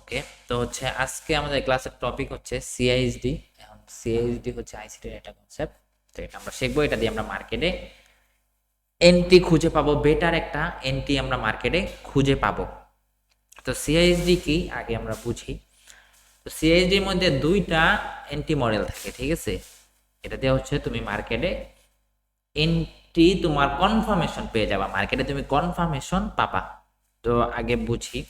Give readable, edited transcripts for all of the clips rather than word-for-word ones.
ওকে, তো হচ্ছে আজকে আমাদের ক্লাসের টপিক হচ্ছে সিআইএসডি। এখন সিআইএসডি হচ্ছে আইসিটির একটা কনসেপ্ট। তো এটা আমরা শিখবো, এটা দিয়ে আমরা মার্কেটে এন্ট্রি খুঁজে পাবো, বেটার একটা এন্ট্রি আমরা মার্কেটে খুঁজে পাবো। তো সিআইএসডি কি আগে আমরা বুঝি। তো সিআইএসডির মধ্যে দুইটা এন্ট্রি মডেল থাকে, ঠিক আছে। এটা দিয়ে হচ্ছে তুমি মার্কেটে এন্ট্রি, তোমার কনফার্মেশন পেয়ে যাবা, মার্কেটে তুমি কনফার্মেশন পাবা। তো আগে বুঝি।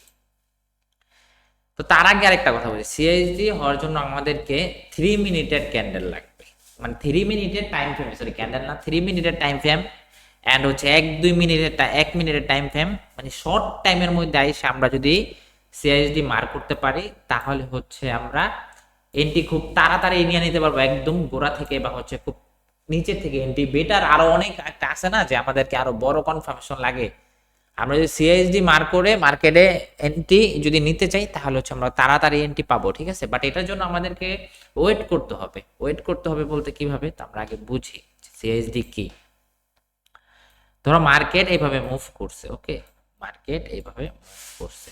তো তার আগে আরেকটা কথা বলি, সিএইচডি হওয়ার জন্য আমাদেরকে 3 মিনিটের ক্যান্ডেল লাগবে, মানে 3 মিনিটের টাইম ফ্রেম, সরি ক্যান্ডেল না, 3 মিনিটের টাইম ফ্রেম অ্যান্ড হচ্ছে 1-2 মিনিটের 1 মিনিটের টাইম ফ্রেম, মানে শর্ট টাইমের মধ্যে আইসে আমরা যদি সিএইচডি মার্ক করতে পারি তাহলে হচ্ছে আমরা এন্ট্রি খুব তাড়াতাড়ি নিয়ে নিতে পারবো, একদম গোড়া থেকে বা হচ্ছে খুব নিচে থেকে এন্ট্রি বেটার। আরো অনেক একটা আছে না যে আমাদেরকে আরো বড় কনফার্মেশন লাগে, আমরা যদি সিআইএসডি মার্ক করে মার্কেটে এন্ট্রি যদি নিতে চাই তাহলে হচ্ছে আমরা তাড়াতাড়ি এন্ট্রি পাবো, ঠিক আছে। বাট এটার জন্য আমাদেরকে ওয়েট করতে হবে। ওয়েট করতে হবে বলতে কিভাবে, তো আমরা আগে বুঝি সিআইএসডি কি। ধরো মার্কেট এইভাবে মুভ করছে, ওকে, মার্কেট এইভাবে মুভ করছে,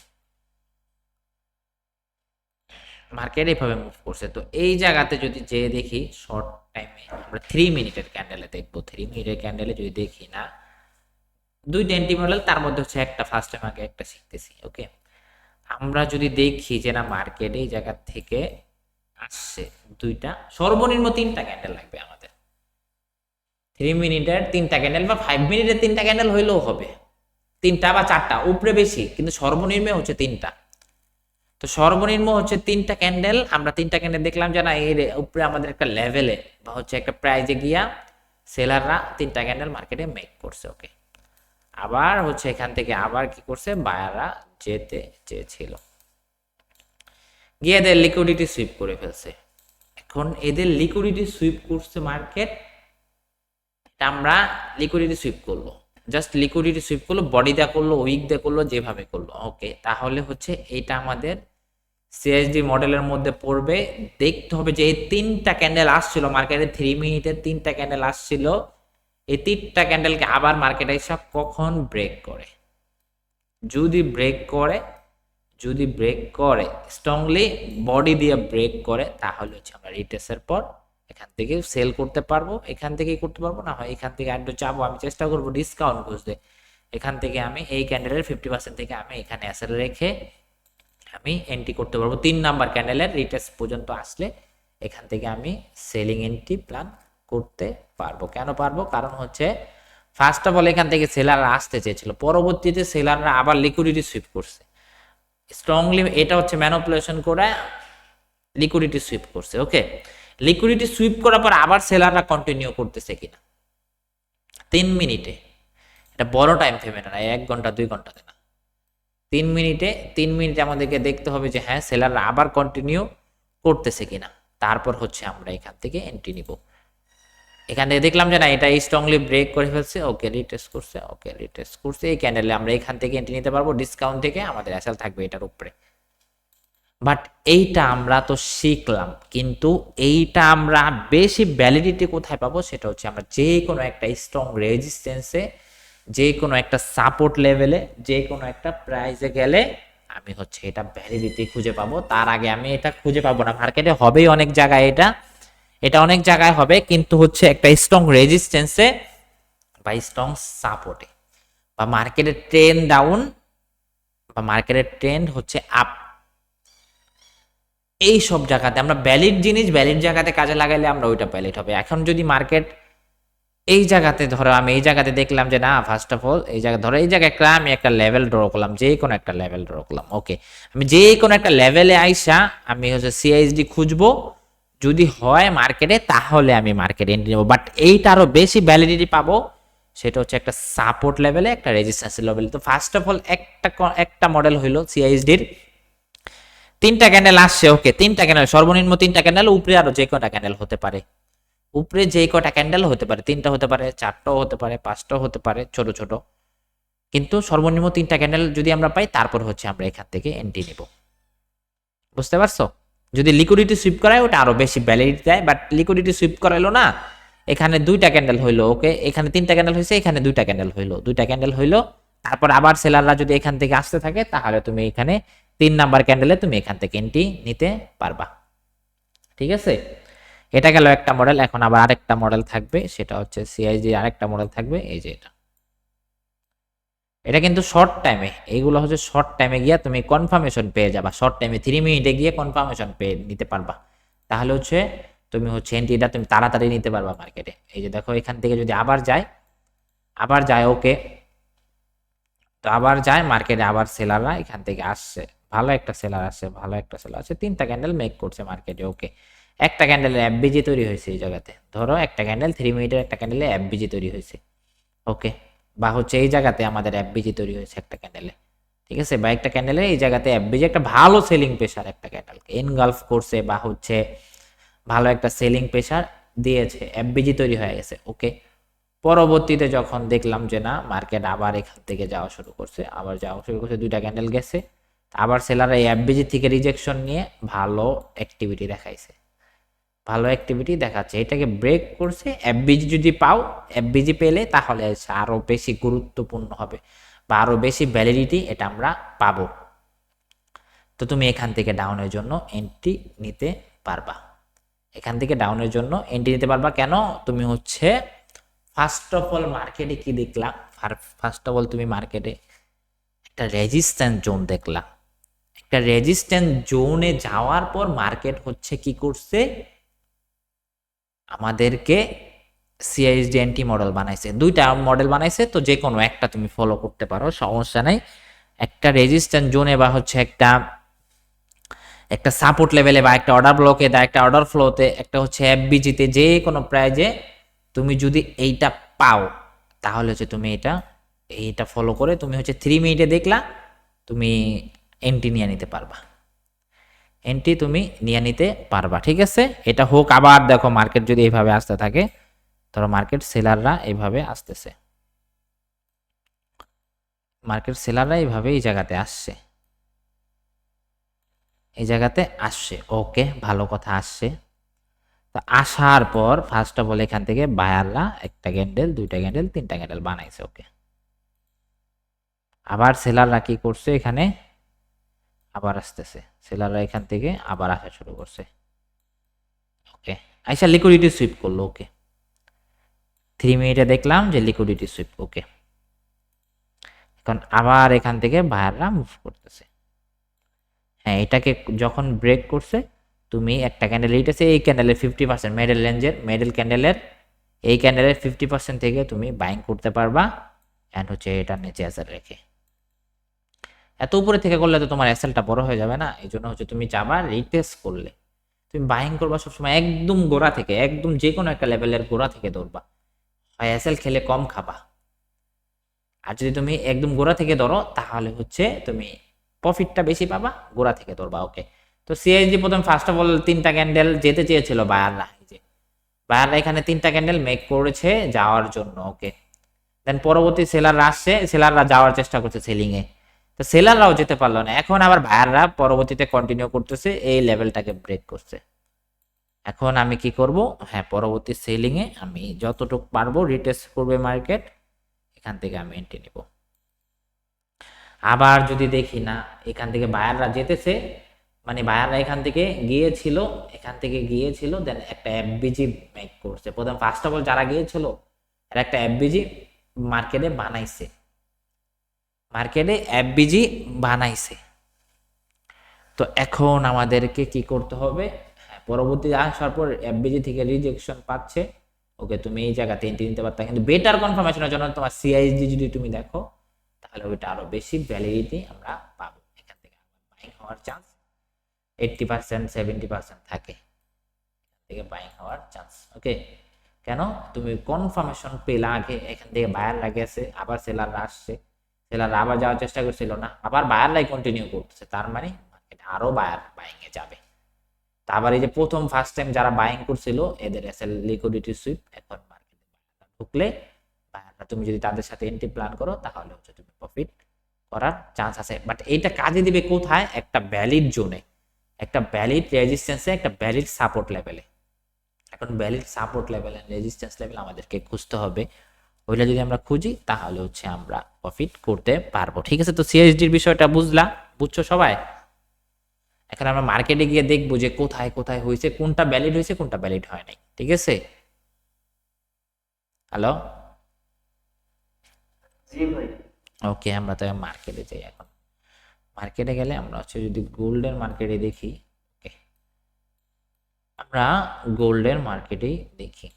মার্কেট এইভাবে মুভ করছে। তো এই জায়গাতে যদি যে দেখি শর্ট টাইমে আমরা 3 মিনিটের ক্যান্ডেলে দেখবো, 3 মিনিটের ক্যান্ডেলে যদি দেখি না, দুইটা এন্ট্রি মডেল, তার মধ্যে হচ্ছে একটা ফার্স্ট টাইম আগে একটা শিখতেছি, ওকে। আমরা যদি দেখি যে না মার্কেট এই জায়গা থেকে আসছে, দুইটা সর্বনিম্ন 3টা ক্যান্ডেল লাগবে আমাদের। 3 মিনিটের 3টা ক্যান্ডেল বা 5 মিনিটের 3টা ক্যান্ডেল হইলেও হবে, 3টা বা 4টা, উপরে বেশি, কিন্তু সর্বনিম্ন হচ্ছে 3টা। তো সর্বনিম্ন হচ্ছে 3টা ক্যান্ডেল, আমরা 3টা ক্যান্ডেল দেখলাম যে না এর উপরে আমাদের একটা লেভেলে বা হচ্ছে একটা প্রাইজে গিয়া সেলাররা 3টা ক্যান্ডেল মার্কেটে মেক করছে, ওকে। আবার হচ্ছে এখান থেকে আবার কি করছে, বায়াররা যেতে চেয়েছিল, গিয়ে এদের লিকুইডিটি সুইপ করে ফেলছে। এখন এদের লিকুইডিটি সুইপ করছে মার্কেট, এটা আমরা লিকুইডিটি সুইপ করলো, জাস্ট লিকুইডিটি সুইপ করলো, বডি দেয়া করলো, উইক দিয়ে করলো, যেভাবে করলো, ওকে। তাহলে হচ্ছে এটা আমাদের সিএসডি মডেলের মধ্যে পড়বে। দেখতে হবে যে এই 3টা ক্যান্ডেল আসছিল মার্কেটে, 3 মিনিটের 3টা ক্যান্ডেল আসছিল, এই 3টা ক্যান্ডেলকে আবার মার্কেটে এসে কখন ব্রেক করে। যদি ব্রেক করে, যদি ব্রেক করে স্ট্রংলি বডি দিয়ে ব্রেক করে, তাহলে হচ্ছে আমরা রিটেস্টের পর এখান থেকে সেল করতে পারবো, এখান থেকেই করতে পারবো, না হয় এখান থেকে একটু চাপবো, আমি চেষ্টা করবো ডিসকাউন্ট খুঁজতে। এখান থেকে আমি এই ক্যান্ডেলের 50% থেকে আমি এখানে অ্যাসেল রেখে আমি এন্ট্রি করতে পারবো 3 নাম্বার ক্যান্ডেলের রিটেস্ট পর্যন্ত আসলে, এখান থেকে আমি সেলিং এন্ট্রি প্ল্যান করতে পারবো। কেন পারবো, কারণ হচ্ছে ফার্স্ট অফ অল এখান থেকে সেলাররা আসতে চেয়েছিল, পরবর্তীতে সেলাররা আবার লিকুইডিটি সুইপ করছে স্ট্রংলি, এটা হচ্ছে ম্যানিপুলেশন করে লিকুইডিটি সুইপ করছে, ওকে। লিকুইডিটি সুইপ করার পর আবার সেলাররা কন্টিনিউ করতেছে কিনা 3 মিনিটে, এটা বড় টাইম ফ্রেমে না, 1 ঘন্টা 2 ঘন্টাতে না, 3 মিনিটে। 3 মিনিটে আমাদেরকে দেখতে হবে যে হ্যাঁ সেলাররা আবার কন্টিনিউ করতেছে কিনা, তারপর হচ্ছে আমরা এখান থেকে এন্ট্রি নিব। এখান থেকে দেখলাম যে না এটা স্ট্রংলি ব্রেক করে ফেলছে, ওকে রিটেস্ট করছে, ওকে রিটেস্ট করছে, এই ক্যান্ডেলে আমরা এখান থেকে এন্ট্রি নিতে পারবো, ডিসকাউন্ট থেকে আমাদের অ্যাসেল থাকবে এটার উপরে। বাট এইটা আমরা তো শিখলাম, কিন্তু এইটা আমরা বেশি ভ্যালিডিটি কোথায় পাবো, সেটা হচ্ছে আমরা যে কোনো একটা স্ট্রং রেজিস্ট্যান্সে, যে কোনো একটা সাপোর্ট লেভেলে, যে কোনো একটা প্রাইসে গেলে আমি হচ্ছে এটা ভ্যালিডিটি খুঁজে পাবো। তার আগে আমি এটা খুঁজে পাবো না, মার্কেটে হবেই অনেক জায়গায়, এটা এটা অনেক জায়গায় হবে, কিন্তু হচ্ছে একটা স্ট্রং রেজিস্ট্যান্সে বা স্ট্রং সাপোর্টে, বা মার্কেটের ট্রেন্ড ডাউন বা মার্কেটের ট্রেন্ড হচ্ছে আপ, এই সব জায়গাতে আমরা ভ্যালিড জিনিস ভ্যালিড জায়গাতে কাজে লাগাইলে আমরা ওইটা ভ্যালিড হবে। এখন যদি মার্কেট এই জায়গাতে, ধরো আমি এই জায়গাতে দেখলাম যে না ফার্স্ট অফ অল এই জায়গা, ধরো এই জায়গায় একটা আমি একটা লেভেল ড্র করলাম, যে কোনো একটা লেভেল ড্র করলাম, ওকে। আমি যে কোনো একটা লেভেলে আইসা আমি হচ্ছে সিআইএসডি খুঁজবো, যদি হয় মার্কেটে তাহলে আমি মার্কেটে এন্ট্রি নেবো। বাট এইটা আরো বেশি ভ্যালিডিটি পাবো, সেটা হচ্ছে একটা সাপোর্ট লেভেলে, একটা রেজিস্ট্যান্স লেভেলে। তো ফার্স্ট অফ অল একটা মডেল হইলো সিআইএসডির 3টা ক্যান্ডেল আসছে, ওকে, 3টা ক্যান্ডেল, সর্বনিম্ন 3টা ক্যান্ডেল, উপরে আরো যে কটা ক্যান্ডেল হতে পারে, উপরে যে কটা ক্যান্ডেল হতে পারে, 3টা হতে পারে, 4টাও হতে পারে, 5টাও হতে পারে, ছোট ছোট, কিন্তু সর্বনিম্ন 3টা ক্যান্ডেল যদি আমরা পাই তারপর হচ্ছে আমরা এখান থেকে এন্ট্রি নিব। বুঝতে পারছো? যদি লিকুইডিটি সুইপ করায় ওটা আরো বেশি ভ্যালিডিটি দেয়, বাট লিকুইডিটি সুইপ করাইলো না, এখানে 2টা ক্যান্ডেল হইলো, ওকে, এখানে 3টা ক্যান্ডেল হয়েছে, এখানে 2টা ক্যান্ডেল হইলো, 2টা ক্যান্ডেল হইলো, তারপর আবার সেলাররা যদি এখান থেকে আসতে থাকে তাহলে তুমি এখানে 3 নাম্বার ক্যান্ডেলে তুমি এখান থেকে এন্ট্রি নিতে পারবা। ঠিক আছে, এটা গেল একটা মডেল। এখন আবার আরেকটা মডেল থাকবে, সেটা হচ্ছে সিআইজি আরেকটা মডেল থাকবে, এই যে এটা। এটা কিন্তু শর্ট টাইমে, এইগুলো হচ্ছে শর্ট টাইমে গিয়ে তুমি কনফার্মেশন পেয়ে যাবা, শর্ট টাইমে 3 মিনিটে গিয়ে কনফার্মেশন পেয়ে নিতে পারবা। তাহলে হচ্ছে তুমি হচ্ছে এন্ট্রিটা তুমি তাড়াতাড়ি নিতে পারবা মার্কেটে। এই যে দেখো এখান থেকে যদি আবার যায় ওকে, তো আবার যায় মার্কেটে, আবার সেলাররা এখান থেকে আসছে, ভালো একটা সেলার আসছে, ভালো একটা সেলার আছে, 3টা ক্যান্ডেল মেক করছে মার্কেটে ওকে। একটা ক্যান্ডেলের এফবিজি তৈরি হয়েছে এই জায়গাতে, ধরো একটা ক্যান্ডেল 3 মিনিটের একটা ক্যান্ডেলে এফবিজি তৈরি হয়েছে ওকে, বা হচ্ছে এই জায়গাতে আমাদের এফবিজি তৈরি হয়েছে একটা ক্যান্ডেলে। ঠিক আছে, বা একটা ক্যান্ডেলে এই জায়গাতে এফবিজি একটা ভালো সেলিং প্রেসার একটা ক্যান্ডেলকে এনগালফ করছে, বা হচ্ছে ভালো একটা সেলিং প্রেসার দিয়েছে, এফবিজি তৈরি হয়ে গেছে ওকে। পরবর্তীতে যখন দেখলাম যে না মার্কেট আবার এখান থেকে যাওয়া শুরু করছে, আবার যাওয়া শুরু করছে, 2টা ক্যান্ডেল গেছে, আবার সেলাররা এই এফবিজি থেকে রিজেকশন নিয়ে ভালো অ্যাক্টিভিটি দেখাইছে, ভালো অ্যাক্টিভিটি দেখাচ্ছে, এটাকে ব্রেক করছে। এফবিজি যদি পাও, এফবিজি পেলে তাহলে আরো বেশি গুরুত্বপূর্ণ হবে বা আরো বেশি ভ্যালিডিটি এটা আমরা পাবো। তো তুমি এখান থেকে ডাউনের জন্য এন্ট্রি নিতে পারবা, এখান থেকে ডাউনের জন্য এন্ট্রি নিতে পারবা। কেন? তুমি হচ্ছে ফার্স্ট অফ অল মার্কেটে কি দেখলা, ফার্স্ট অফ অল তুমি মার্কেটে একটা রেজিস্ট্যান্স জোন দেখলা, একটা রেজিস্ট্যান্স জোনে যাওয়ার পর মার্কেট হচ্ছে কি করছে, আমাদেরকে সিআইএসডি এন্টি মডেল বানাইছে, 2টা মডেল বানাইছে, তো যে কোনো একটা তুমি ফলো করতে পারো, সমস্যা নাই। একটা রেজিস্ট্যান্স জোনে বা হচ্ছে একটা সাপোর্ট লেভেলে বা একটা অর্ডার ব্লকে বা একটা অর্ডার ফ্লোতে, একটা হচ্ছে এফবিজিতে, যে কোনো প্রাইজে তুমি যদি এইটা পাও তাহলে হচ্ছে তুমি এইটা ফলো করে তুমি হচ্ছে 3 মিনিটে দেখলা তুমি এন্ট্রি নিয়ে নিতে পারবা, এন্ট্রি তুমি নিয়ে নিতে পারবা। ঠিক আছে, এটা হোক। আবার দেখো মার্কেট যদি এইভাবে আসতে থাকে, ধরো মার্কেট সেলাররা এইভাবে আসতেছে, মার্কেট সেলাররা এইভাবে এই জায়গাতে আসছে, এই জায়গাতে আসছে ওকে, ভালো কথা আসছে। তো আসার পর ফার্স্ট অফ অল এখান থেকে বায়াররা একটা ক্যান্ডেল, 2টা ক্যান্ডেল, 3টা ক্যান্ডেল বানাইছে ওকে। আবার সেলাররা কি করছে, এখানে আবার আসতেছে, সেলাররা এখান থেকে আবার আসা শুরু করছে ওকে, আইসা লিকুইডিটি সুইপ করলো ওকে। 3 মিনিটে দেখলাম যে লিকুইডিটি সুইপ ওকে। এখন আবার এখান থেকে বায়াররা মুভ করতেছে, হ্যাঁ এটাকে যখন ব্রেক করছে তুমি একটা ক্যান্ডেল আছে, এই ক্যান্ডেলের 50% মিডল রেঞ্জের, মিডল ক্যান্ডেলের এই ক্যান্ডেলের 50% থেকে তুমি বাইং করতে পারবা, এন্ড হচ্ছে এটা নিচে এসএল রেখে। এত উপরে থেকে করলে তো তোমার এসএলটা বড় হয়ে যাবে না, এই জন্য হচ্ছে তুমি যাবা রিটেস্ট করলে তুমি বাইং করবা সবসময় একদম গোড়া থেকে, একদম যে কোনো একটা লেভেলের গোড়া থেকে ধরবা, হয় এসএল খেলে কম খাবা। আর যদি তুমি একদম গোড়া থেকে ধরো তাহলে হচ্ছে তুমি প্রফিটটা বেশি পাবা, গোড়া থেকে ধরবা ওকে। তো সিএসডি প্রথম ফার্স্ট অফ অল 3টা ক্যান্ডেল যেতে চেয়েছিল বায়াররা, যে বায়াররা এখানে 3টা ক্যান্ডেল মেক করেছে যাওয়ার জন্য ওকে। দেন পরবর্তী সেলাররা আসছে, সেলাররা যাওয়ার চেষ্টা করছে সেলিং এ, তো সেলাররাও যেতে পারলো না। এখন আবার বায়াররা পরবর্তীতে কন্টিনিউ করতেছে, এই লেভেলটাকে ব্রেক করছে। এখন আমি কি করব, হ্যাঁ পরবর্তী সেলিং এ আমি যতটুকু পারবো রিটেস্ট করবে মার্কেট, এখান থেকে আমি এন্ট্রি নিব। আবার যদি দেখি না এখান থেকে বায়াররা যেতেছে, মানে বায়াররা এখান থেকে গিয়েছিল, দেন একটা এফবিজি মেক করছে। প্রথম ফার্স্ট অফ অল যারা গিয়েছিল এরা একটা এফবিজি মার্কেটে এফবিজি বানাইছে। তো এখন আমাদেরকে কি করতে হবে, হ্যাঁ পরবর্তী আসার পর এফবিজি থেকে রিজেকশন পাচ্ছে ওকে, তুমি এই জায়গাতে এন্ট্রি নিতে পারতা, কিন্তু বেটার কনফার্মেশনের জন্য তোমার সিআইএসডি যদি তুমি দেখো তাহলে ওইটা আরো বেশি ভ্যালিডিটি আমরা পাবো, এখান থেকে বাইং হওয়ার চান্স 80% 70% থাকে, থেকে বাইং হওয়ার চান্স ওকে। কেন? তুমি কনফার্মেশন পেলে আগে, এখান থেকে বায়ার লাগেছে, আবার সেলাররা আসছে, সেলাররা আবার যাওয়ার চেষ্টা করছিল না, আবার বায়াররাই কন্টিনিউ করতেছে, তার মানে মার্কেটে আরো বায়ার বাইং এ যাবে। আবার এই যে প্রথম ফার্স্ট টাইম যারা বাইং করছিল এদের এসএল লিকুইডিটি সুইপ, এখন মার্কেটে ঢুকলে বায়াররা তুমি যদি তাদের সাথে এন্ট্রি প্ল্যান করো তাহলে হচ্ছে তুমি প্রফিট করার চান্স আছে। বাট এইটা কাজে দিবে কোথায়, একটা ভ্যালিড জোনে, একটা ভ্যালিড রেজিস্ট্যান্সে, একটা ভ্যালিড সাপোর্ট লেভেলে। এখন valid support level and resistance level আমাদেরকে খুঁজতে হবে, ওইটা যদি আমরা খুঁজি তাহলে হচ্ছে আমরা প্রফিট করতে পারবো। ঠিক আছে, তো সিএসডির বিষয়টা বুঝছো সবাই? এখন আমরা মার্কেটে গিয়ে দেখবো যে কোথায় কোথায় হয়েছে, কোনটা ভ্যালিড হয়েছে কোনটা ভ্যালিড হয় নাই। ঠিক আছে, হ্যালো, জি ভাই। ওকে, আমরা তো মার্কেটে যাই এখন। মার্কেটে গেলে আমরা হচ্ছে যদি গোল্ডের মার্কেটে দেখি, ওকে, আমরা গোল্ডের মার্কেটেই দেখি।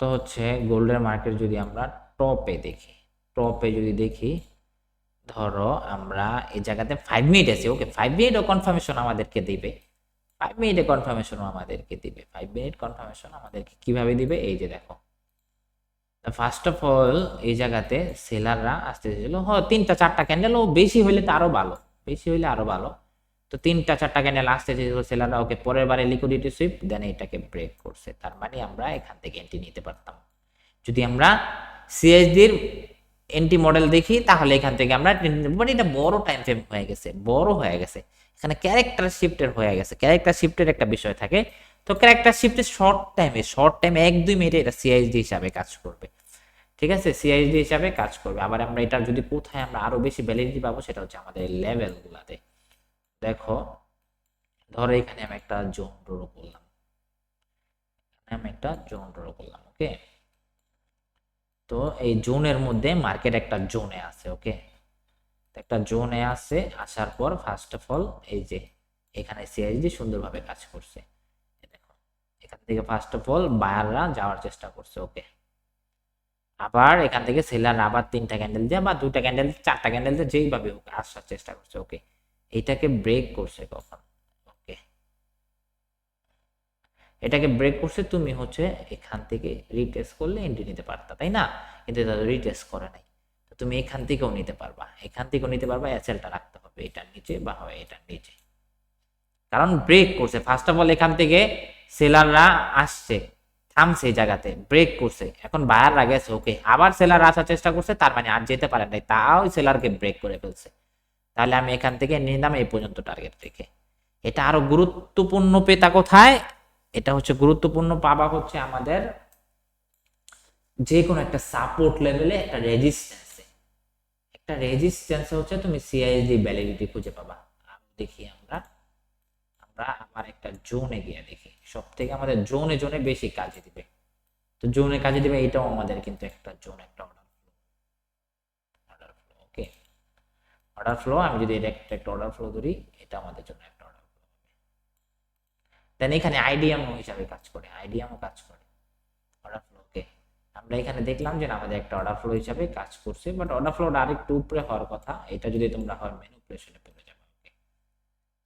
তো হচ্ছে গোল্ডের মার্কেট যদি আমরা টপে দেখি, টপে যদি দেখি, ধরো আমরা এই জায়গাতে 5 মিনিট আছে, ওকে, 5 মিনিটও কনফার্মেশন আমাদেরকে দিবে, 5 মিনিটে কনফার্মেশন আমাদেরকে দিবে, 5 মিনিট কনফার্মেশন আমাদেরকে কিভাবে দিবে, এই যে দেখো, ফার্স্ট অফ অল এই জায়গাতে সেলাররা আসতে ছিল, হ 3টা 4টা ক্যান্ডেল, ও বেশি হইলে তো আরো ভালো, বেশি হইলে আরো ভালো। তো 3টা 4টা ক্যান্ডেল আসতে চেয়েছিল সেলাররা, ওকে, পরের বারে লিকুইডিটি সুইপ, দেন এটাকে ব্রেক করছে, তার মানে আমরা এখান থেকে এন্ট্রি নিতে পারতাম। যদি আমরা সিএসডির এন্ট্রি মডেল দেখি তাহলে এখান থেকে আমরা, মানে এটা বড় টাইম ফ্রেম হয়ে গেছে, বড় হয়ে গেছে, এখানে ক্যারেক্টার শিফটের হয়ে গেছে, ক্যারেক্টার শিফটের একটা বিষয় থাকে। তো ক্যারেক্টার শিফটে শর্ট টাইমে 1-2 মিনিটে এটা সিআইএসডি হিসাবে কাজ করবে। ঠিক আছে, সিআইএসডি হিসাবে কাজ করবে। আবার আমরা এটা যদি কোথায় আমরা আরো বেশি ভ্যালিডিটি পাবো, সেটা হচ্ছে আমাদের লেভেল গুলাতে। দেখো, ধরো এখানে আমি একটা জোন ড্র করলাম, ওকে। তো এই জোনের মধ্যে মার্কেট একটা জোনে আছে, ওকে, একটা জোনে আছে, আসার পর ফার্স্ট অফ অল এই যে এখানে সিআইএসডি সুন্দরভাবে কাজ করছে, দেখো এখান থেকে ফার্স্ট অফ অল বায়াররা যাওয়ার চেষ্টা করছে, ওকে। আবার এখান থেকে সেলার আবার 3টা ক্যান্ডেল দিয়ে বা 2টা ক্যান্ডেল 4টা ক্যান্ডেল দিয়ে যেইভাবে হোক আসার চেষ্টা করছে, ওকে। এটাকে ব্রেক করছে কখন, ওকে, এটাকে ব্রেক করছে, তুমি হচ্ছে এখান থেকে রিটেস্ট করলে এন্ট্রি নিতে পারতা, তাই না? কিন্তু এটা রিটেস্ট করে নাই। তো তুমি এখান থেকেও নিতে পারবা, এখান থেকেও নিতে পারবা, এসএলটা রাখতে হবে এটার নিচে বা হয় এটার নিচে, কারণ ব্রেক করছে। ফার্স্ট অফ অল এখান থেকে সেলাররা আসছে, থামছে, এই জায়গাতে ব্রেক করছে, এখন বায়াররা গেছে, ওকে, আবার সেলার আসার চেষ্টা করছে, তার মানে আর যেতে পারে নাই, তাও সেলারকে ব্রেক করে ফেলছে। তাহলে আমি এখান থেকে নিলাম এই পর্যন্ত টার্গেট রেখে। এটা আরো গুরুত্বপূর্ণ পেতা কোথায়, এটা হচ্ছে গুরুত্বপূর্ণ পাবা হচ্ছে আমাদের যে কোনো একটা সাপোর্ট লেভেলে একটা রেজিস্ট্যান্সে, একটা রেজিস্ট্যান্সে হচ্ছে তুমি সিআইএসডি ভ্যালিডিটি খুঁজে পাবা। দেখি আমরা আমরা আমার একটা জোনে গিয়ে দেখি, সব থেকে আমাদের জোনে জোনে বেশি কাজে দিবে। তো জোনে কাজে দিবে, এটাও আমাদের কিন্তু একটা জোন, একটা অর্ডার ফ্লো, ওকে। অর্ডার ফ্লো, আমি যদি এটা একটা অর্ডার ফ্লো ধরি, এটা আমাদের জন্য একটা অর্ডার ফ্লো। দেন এখানে আইডিএমও হিসাবে কাজ করে, আইডিএমও কাজ করে অর্ডার ফ্লো, ওকে। আমরা এখানে দেখলাম যে আমাদের একটা অর্ডার ফ্লো হিসাবে কাজ করছে, বাট অর্ডার ফ্লোটা আরেকটু উপরে হওয়ার কথা, এটা যদি তোমরা হয় ম্যানিপুলেশনে পেয়ে যাবে, ওকে।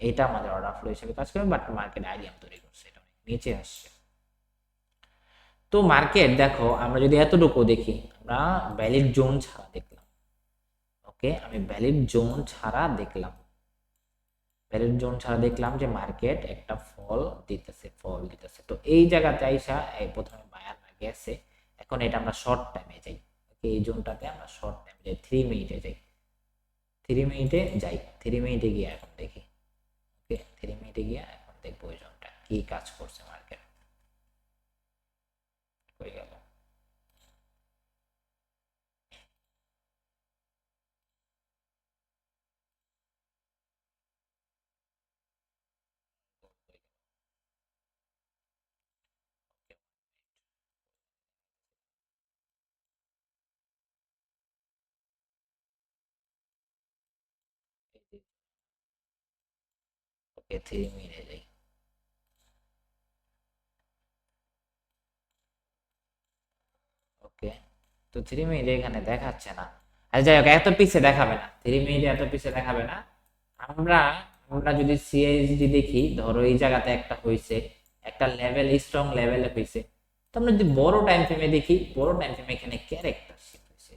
এটা আমাদের অর্ডার ফ্লো হিসাবে কাজ করে, বাট মার্কেট আইডিএম তৈরি করছে, এটা অনেক নিচে আসছে। তো মার্কেট দেখো, আমরা যদি এতটুকু দেখি, আমরা ভ্যালিড জোন ছাড়া দেখলাম, ওকে, আমি ভ্যালিড জোন ছাড়া দেখলাম, ভ্যালিড জোন ছাড়া দেখলাম যে মার্কেট একটা ফল দিতেছে। তো এই জায়গাতে আইসা প্রথমে বায়ার গেছে, এখন এটা আমরা শর্ট টাইমে যাই, ওকে, এই জোনটাতে আমরা শর্ট টাইমে যাই, 3 মিনিটে যাই, 3 মিনিটে যাই, 3 মিনিটে গিয়ে এখন দেখি, ওকে, 3 মিনিটে গিয়ে এখন দেখবো ওই জোনটা কি কাজ করছে, মার্কেট হয়ে গেল। ওকে, 3 মিনিটে যাই, ওকে। তো 3 মিনিটে এখানে দেখাচ্ছে না, আচ্ছা যাই হোক, এত পিছে দেখাবে না, 3 মিনিটে এত পিছে দেখাবে না। আমরা আমরা যদি সিএসডি দেখি, ধরো এই জায়গাতে একটা হয়েছে, একটা লেভেল, স্ট্রং লেভেলে হয়েছে। তো আমরা যদি বড় টাইম ফ্রেমে দেখি, বড় টাইম ফ্রেমে এখানে ক্যারেক্টার শিফট হয়েছে,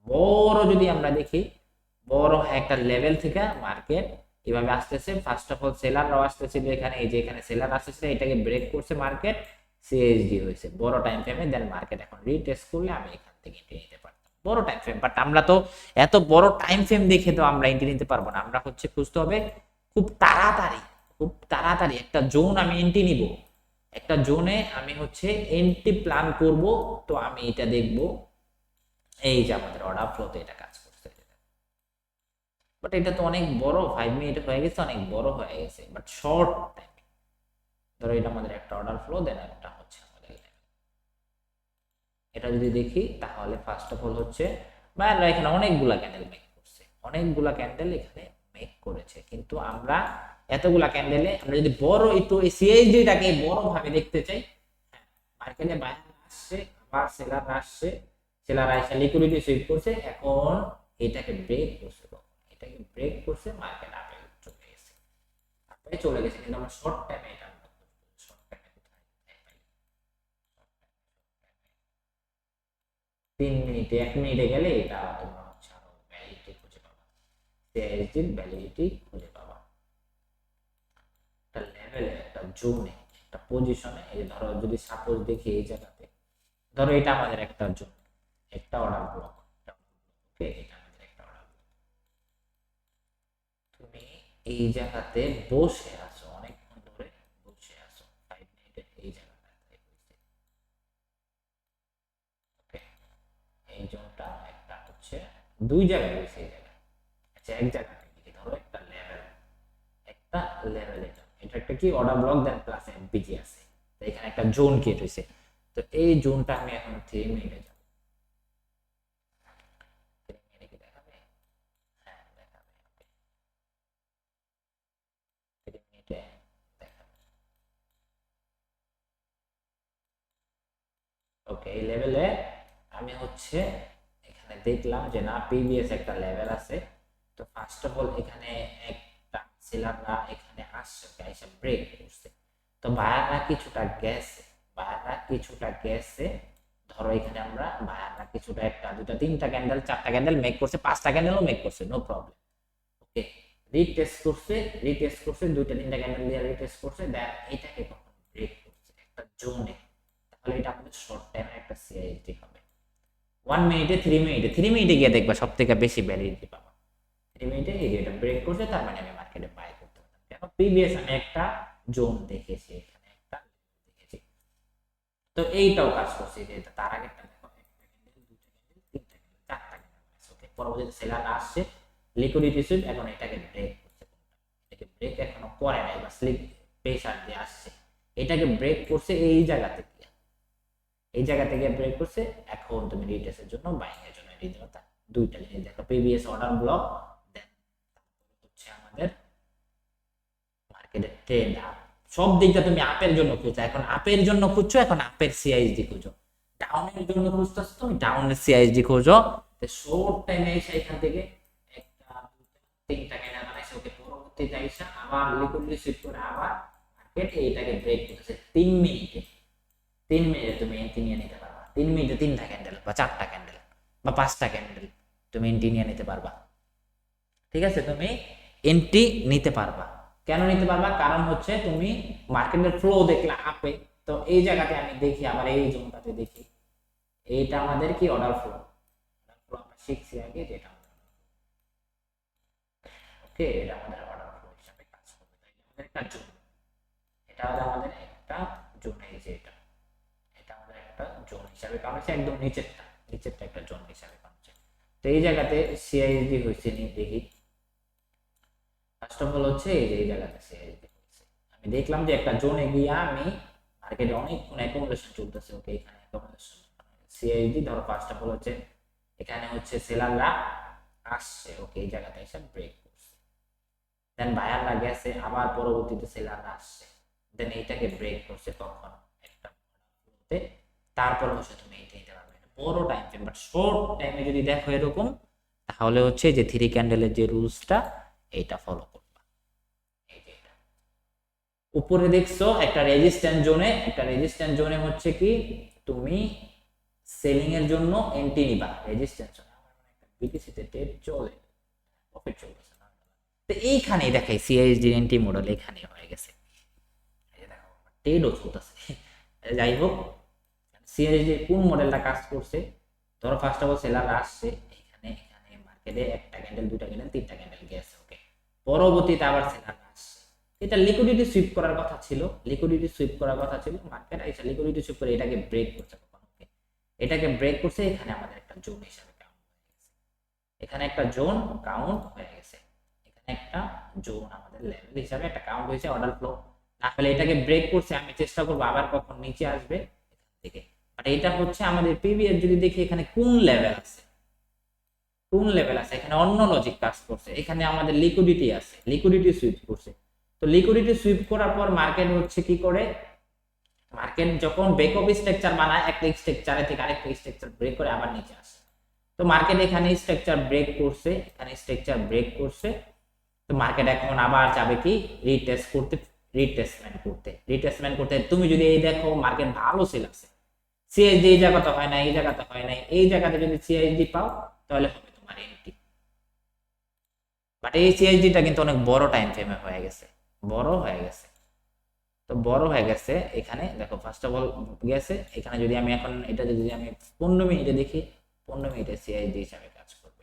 বড় যদি আমরা দেখি, বড় একটা লেভেল থেকে মার্কেট এভাবে আসতেছে, ফার্স্ট অফ অল সেলাররাও আসতেছিল এখানে, এই যে এখানে সেলার আসতেছে, এটাকে ব্রেক করছে মার্কেট, সিএসডি হয়েছে বড় টাইম ফ্রেমে, দেন মার্কেট এখন রিটেস্ট করলে আমি এখান থেকে এন্ট্রি নিতে পারতাম বড় টাইম ফ্রেম। বাট আমরা তো এত বড় টাইম ফ্রেম দেখে তো আমরা এন্ট্রি নিতে পারবো না, আমরা হচ্ছে খুঁজতে হবে খুব তাড়াতাড়ি, খুব তাড়াতাড়ি একটা জোন আমি এন্ট্রি নিব, একটা জোনে আমি হচ্ছে এন্ট্রি প্ল্যান করব। তো আমি এটা দেখব, এই যে আমাদের অর্ডার ফ্লোতে এটা কাজ করছে, বাট এটা তো অনেক বড়, 5 মিনিট হয়ে গেছে, অনেক বড় হয়ে গেছে, বাট শর্ট টাইম। ধরো এটা আমাদের একটা অর্ডার ফ্লো, দেন একটা হচ্ছে আমাদের এটা যদি দেখি তাহলে ফার্স্ট অফ অল হচ্ছে বায়াররা এখানে অনেকগুলা ক্যান্ডেল মেক করছে, অনেকগুলা ক্যান্ডেল এখানে মেক করেছে, কিন্তু আমরা এতগুলা ক্যান্ডেলে আমরা যদি বড় একটু এই সিএইচডিটাকে বড় ভাবে দেখতে চাই, মার্কেটে বায়ার আসছে আবার সেলার আসছে, সেলার এসে লিকুইডিটি সুইপ করছে, এখন এটাকে ব্রেক করছে, এটাকে ব্রেক করছে, মার্কেট আপে চলে গেছে, আপে চলে গেছে, কিন্তু আমরা শর্ট টাইমে এটা শর্ট টাইমে 3 মিনিটে 1 মিনিটে গেলে এটা তোমরা হচ্ছে আরো ভ্যালিডিটি খুঁজে পাবা, সিআইএসডির ভ্যালিডিটি খুঁজে পাবা একটা লেভেলে, একটা জোনে, একটা পজিশনে। এই ধরো যদি সাপোজ দেখি এই জায়গাতে, ধরো এটা আমাদের একটা জোন, একটা অর্ডার ব্লক, ওকে, এটা আমাদের একটা অর্ডার ব্লক। তুমি এই জায়গাতে বসে আছো, অনেকক্ষণ ধরে বসে আছো, 5 মিনিটে এই জায়গাটাতে, ওকে, এই জোনটা একটা হচ্ছে দুই জায়গায় রয়েছে, এই জায়গায়, আচ্ছা এক জায়গায় ধরো একটা লেভেল, একটা লেভেল, এটা একটা কি অর্ডার ব্লক, দেন প্লাস এমপিজি আছে, তো এখানে একটা জোন ক্রিয়েট হয়েছে, তো এই জোনটা আমি এখন 3 মিনিটে যাব, 3 মিনিটে কি দেখাবে? হ্যাঁ দেখাবে, ওকে, 3 মিনিটে দেখাবে, ওকে। এই লেভেলে আমি হচ্ছে এখানে দেখলাম যে না পিবিএস একটা লেভেল আছে, তো ফার্স্ট অফ অল এখানে একটা সেলাররা এখানে আসছে, এসে ব্রেক করছে, তো বায়াররা কিছুটা গেছে, বায়াররা কিছুটা গেছে, ধরো এখানে আমরা বায়াররা কিছুটা একটা দুটা তিনটা ক্যান্ডেল চারটা ক্যান্ডেল মেক করছে, পাঁচটা ক্যান্ডেলও মেক করছে, নো প্রবলেম, ওকে, রিটেস্ট করছে, রিটেস্ট করছে, দুইটা তিনটা ক্যান্ডেল দিয়ে রিটেস্ট করছে, দেন এটাকে কখন ব্রেক করছে একটা জোনে, তাহলে এটা আমাদের শর্ট টাইমে একটা সিআইএসডি হবে। 1 মিনিটে 3 মিনিটে, 3 মিনিটে গিয়ে দেখবা সব থেকে বেশি ভ্যালিডিটি পাবা, 3 মিনিটে এই এটা ব্রেক করছে, তার মানে আমি মার্কেটে বাই করতে পারতাম, কেন প্রিভিয়াস আমি একটা জোন দেখেছি, এখানে একটা দেখেছি, তো এইটাও কাজ করছে, এটা তার আগে একটা দেখো, একটা ক্যান্ডেল, দুইটা ক্যান্ডেল, তিনটা ক্যান্ডেল, চারটা ক্যান্ডেল, ওকে, পরবর্তীতে সেলার আসছে, লিকুইডিটি সুইপ, এখন এটাকে ব্রেক করছে, এটাকে ব্রেক এখনো করে নাই, বা স্লিপ প্রেসার দিয়ে আসছে, এটাকে ব্রেক করছে এই জায়গা থেকে, এই জায়গা থেকে ব্রেক করছে, এখন তুমি রিটেস্টের জন্য বাইং এর জন্য রেডি হতা, দুইটা জিনিস দেখো, প্রিভিয়াস অর্ডার ব্লক, দেন হচ্ছে আমাদের মার্কেটের ট্রেন্ড আপ, সব দিকটা তুমি আপের জন্য খুঁজছো, এখন আপের জন্য খুঁজছো, এখন আপের সিআইএসডি খুঁজো, ডাউনের জন্য খুঁজতেছো তুমি ডাউনের সিআইএসডি খুঁজো, শর্ট টাইমে এসে এখান থেকে একটা দুটা তিনটা কেনা বানাইছে, ওকে, পরবর্তীতে এসে আবার লিকুইডিটি সুইপ করে আবার মার্কেট এইটাকে ব্রেক করতেছে 3 মিনিটে, 3 মিনিটে তুমি এন্ট্রি নিয়ে নিতে পারবা, 3 মিনিটে তিনটা ক্যান্ডেল বা চারটা ক্যান্ডেল বা পাঁচটা ক্যান্ডেল তুমি এন্ট্রি নিয়ে নিতে পারবা, ঠিক আছে, তুমি এন্ট্রি নিতে পারবা, কেন নিতে পারবা, কারণ হচ্ছে তুমি মার্কেটের ফ্লো দেখলে আপে, তো এই জায়গাতে আমি দেখি, আবার এই জোনটাতে দেখি, এইটা আমাদের কি অর্ডার ফ্লো, অর্ডার ফ্লো আমরা শিখছি আগে, যেটা ওকে, এটা আমাদের অর্ডার ফ্লো হিসাবে কাজ করবে, তাই আমাদের একটা জোন, এটা হলো আমাদের একটা জোন, এই যে এটা, এটা আমাদের একটা জোন হিসাবে কাউন্ট হচ্ছে, একদম নিচেরটা, নিচেরটা একটা জোন হিসাবে কাউন্ট হচ্ছে, তো এই জায়গাতে সিআইএসডি হয়েছে নি দেখি, ফার্স্ট অফ অল হচ্ছে এই যে এই জায়গাতে সিআইএসডি হয়েছে, আমি দেখলাম যে একটা জোনে গিয়ে আমি মার্কেটে অনেকক্ষণ অ্যাকুমুলেশন চলতেছে, ওকে, এখানে অ্যাকুমুলেশন সিআইএসডি, ধরো ফার্স্ট অফ অল হচ্ছে এখানে হচ্ছে সেলাররা আসছে, ওকে, এই জায়গাতে এসে ব্রেক করছে, দেন বায়াররা গেছে, আবার পরবর্তীতে সেলাররা আসছে, দেন এইটাকে ব্রেক করছে, কখন একটা, তারপর হচ্ছে তুমি এইটা নিতে পারবে, বড় টাইম ফ্রেম, বাট শর্ট টাইমে যদি দেখো এরকম, তাহলে হচ্ছে যে 3 ক্যান্ডেলের যে রুলসটা এইটা ফলো করবা, এই যে এটা উপরে দেখছো একটা রেজিস্ট্যান্স জোনে, একটা রেজিস্ট্যান্স জোনে হচ্ছে কি তুমি সেলিং এর জন্য এন্ট্রি নিবা, রেজিস্ট্যান্স জোনে আমার মানে একটা বিটিসিতে ট্রেড চলে, প্রফিট চলতেছে না, তো এইখানেই দেখাই সিআইএসডি এন্ট্রি মডেল এখানে হয়ে গেছে, এই দেখো ট্রেডও চলতেছে, যাই হোক সিআইএসডি কোন মডেলটা কাজ করছে, ধরো ফার্স্ট অফ অল সেলার আসছে এখানে, এখানে মার্কেটে একটা ক্যান্ডেল দুটা ক্যান্ডেল তিনটা ক্যান্ডেল গেছে, ওকে, পরবর্তীতে আবার সেলার আসছে, এটা লিকুইডিটি সুইপ করার কথা ছিল, লিকুইডিটি সুইপ করার কথা ছিল, মার্কেট এসে লিকুইডিটি সুইপ করে এটাকে ব্রেক করছে, ওকে, এটাকে ব্রেক করছে, এখানে আমাদের একটা জোন হিসাবে কাউন্ট হয়ে গেছে, এখানে একটা জোন কাউন্ট হয়ে গেছে, একটা জোন আমাদের লেভেল হিসাবে একটা কাউন্ট হয়েছে অর্ডার ফ্লো। না হলে এটাকে ব্রেক করছে, আমি চেষ্টা করবো আবার কখন নিচে আসবে এখান থেকে। বাট এটা হচ্ছে আমাদের প্রিভিয়াস যদি দেখি এখানে কোন লেভেল আছে, কোন লেভেল আছে, এখানে অন্য লজিক কাজ করছে, এখানে আমাদের লিকুইডিটি আছে, লিকুইডিটি সুইপ করছে। তো লিকুইডিটি সুইপ করার পর মার্কেট হচ্ছে কি করে, মার্কেট যখন ব্রেক অফ স্ট্রাকচার বানায় একটা স্ট্রাকচারে থেকে আরেকটা স্ট্রাকচার ব্রেক করে আবার নিচে আসে। তো মার্কেট এখানে স্ট্রাকচার ব্রেক করছে, এখানে স্ট্রাকচার ব্রেক করছে। তো মার্কেট এখন আবার যাবে কি রিটেস্ট করতে, রিটেস্টমেন্ট করতে। তুমি যদি এই দেখো মার্কেট ভালো সেল আছে, সিএসডি এই জায়গাতে হয় না, এই জায়গাতে হয় না, এই জায়গাতে যদি সিএসডি পাও তাহলে হবে তোমার এন্ট্রি। বাট এই সিএসডিটা কিন্তু অনেক বড় টাইম ফ্রেমে হয়ে গেছে, বড় হয়ে গেছে। তো বড় হয়ে গেছে এখানে দেখো ফার্স্ট অফ অল গেছে এখানে। যদি আমি এখন এটা যদি আমি 15 মিনিটে দেখি, 15 মিনিটে সিআইডি হিসাবে কাজ করবে,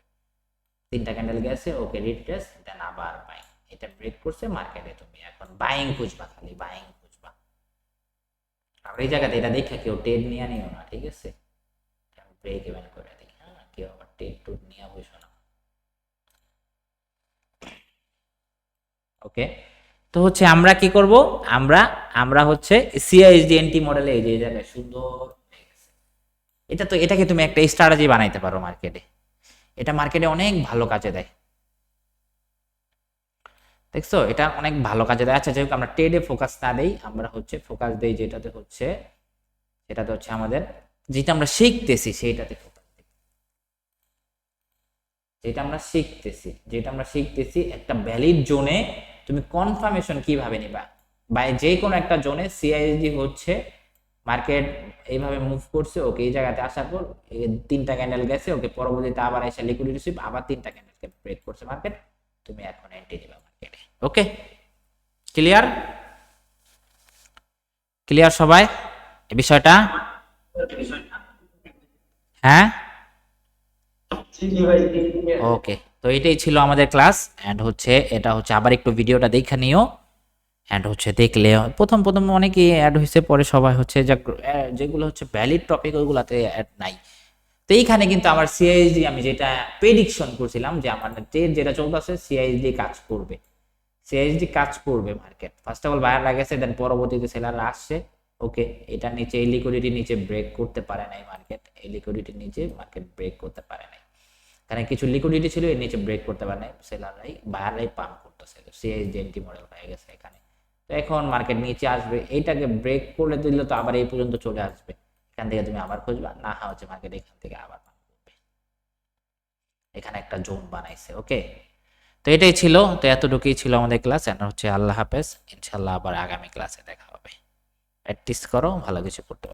3টা ক্যান্ডেল গেছে, ওকে রিট্রেস, দেন আবার বাই, এটা ব্রেক করছে মার্কেটে। তুমি এখন বাইং খুঁজবা, খালি বাইং খুঁজবা। আর এই জায়গাতে এটা দেখে কেউ ট্রেড নিয়ে নিও না, ঠিক আছে? আমি ব্রেক ইভেন করে দিই, হ্যাঁ, কেউ আবার ট্রেড টুড নিয়ে বসো না। ওকে, তো হচ্ছে আমরা কি করব, আমরা আমরা হচ্ছে সিআইএসডি এনটি মডেলে এই যে জায়গায় সুন্দর হয়ে গেছে। এটা তো এটাকে তুমি একটা স্ট্র্যাটেজি বানাইতে পারো মার্কেটে, এটা মার্কেটে অনেক ভালো কাজে দেয়, দেখছো? এটা অনেক ভালো কাজে দেয়। আচ্ছা, যেহেতু আমরা ট্রেডে ফোকাস না দেই, আমরা হচ্ছে ফোকাস দেই যেটাতে হচ্ছে, সেটাতে হচ্ছে আমাদের যেটা আমরা শিখতেছি সেইটাতে ফোকাস দিই। যেটা আমরা শিখতেছি একটা ভ্যালিড জোনে তুমি কনফার্মেশন কিভাবে নিবা, বা যে কোনো একটা জোনে সিআইএসডি হচ্ছে মার্কেট এইভাবে মুভ করছে, ওকে এই জায়গাতে আসার পর 3টা ক্যান্ডেল গেছে, ওকে পরবর্তীতে আবার এসে লিকুইডিটি সুইপ, আবার 3টা ক্যান্ডেলকে ব্রেক করছে মার্কেট, তুমি এখন এন্ট্রি দিবা মার্কেটে। ওকে, ক্লিয়ার? ক্লিয়ার সবাই এই বিষয়টা? হ্যাঁ, ওকে। তো এটাই ছিল আমাদের ক্লাস। এন্ড হচ্ছে এটা হচ্ছে আবার একটু ভিডিওটা দেখে নিও। অ্যাড হচ্ছে দেখলে প্রথম প্রথম অনেকেই অ্যাড হয়েছে, পরে সবাই হচ্ছে যেগুলো হচ্ছে ভ্যালিড টপিক ওইগুলাতে অ্যাড নাই। তো এইখানে কিন্তু আমার সিআইএসডি আমি যেটা প্রেডিকশন করছিলাম যে আমার ট্রেড যেটা চলতেছে সিআইএসডি কাজ করবে, সিআইএসডি কাজ করবে market. First of all buyer লাগেছে, দেন পরবর্তীতে সেলাররা আসছে, ওকে এটা নিচে এই লিকুইডিটি নিচে ব্রেক করতে পারে নাই মার্কেট, এই লিকুইডিটির নিচে মার্কেট ব্রেক করতে পারে নাই, কারণ কিছু লিকুইডিটি ছিল এর নিচে ব্রেক করতে পারে নাই, সেলাররাই বায়াররাই পাম্প করতেছে। সিআইএসডি এন্টি মডেল হয়ে গেছে এখানে। তো এখন মার্কেট নিচে আসবে, এইটাকে ব্রেক করে দিলে তো আবার এই পর্যন্ত চলে আসবে, এখান থেকে তুমি আবার খুঁজবা, না হচ্ছে মার্কেট এখান থেকে আবার পাম্প করবে, এখানে একটা জোন বানাইছে। ওকে, তো এটাই ছিল, তো এতটুকুই ছিল আমাদের ক্লাস। এখন হচ্ছে আল্লাহ হাফেজ, ইনশাল্লাহ আবার আগামী ক্লাসে দেখা হবে। প্র্যাকটিস করো, ভালো কিছু করতে